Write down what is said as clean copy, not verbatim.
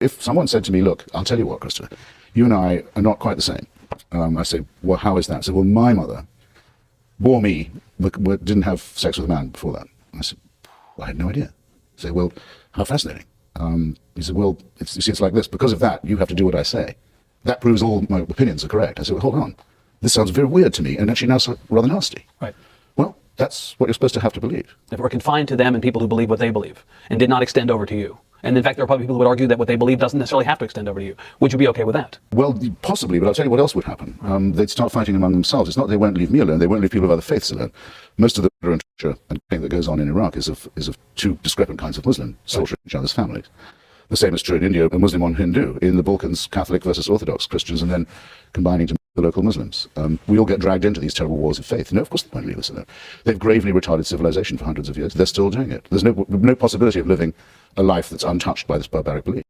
if someone said to me, look, I'll tell you what, Christopher, you and I are not quite the same. I say, well, how is that? I said, well, my mother bore me, but didn't have sex with a man before that. I said, well, I had no idea. I say, well, how fascinating. He said, well, you see, it's like this. Because of that, you have to do what I say. That proves all my opinions are correct. I said, well, hold on. This sounds very weird to me, and actually now it's rather nasty. Right. Well, that's what you're supposed to have to believe. If we're confined to them and people who believe what they believe and did not extend over to you, and in fact, there are probably people who would argue that what they believe doesn't necessarily have to extend over to you, would you be okay with that? Well, possibly, but I'll tell you what else would happen. They'd start fighting among themselves. It's not they won't leave me alone, they won't leave people of other faiths alone. Most of the murder and torture and thing that goes on in Iraq is of two discrepant kinds of Muslim slaughtering each other's families. The same is true in India, Muslim on Hindu. In the Balkans, Catholic versus Orthodox Christians, and then combining to the local Muslims. We all get dragged into these terrible wars of faith. No, of course they won't leave us alone. They've gravely retarded civilization for hundreds of years. They're still doing it. There's no possibility of living a life that's untouched by this barbaric belief.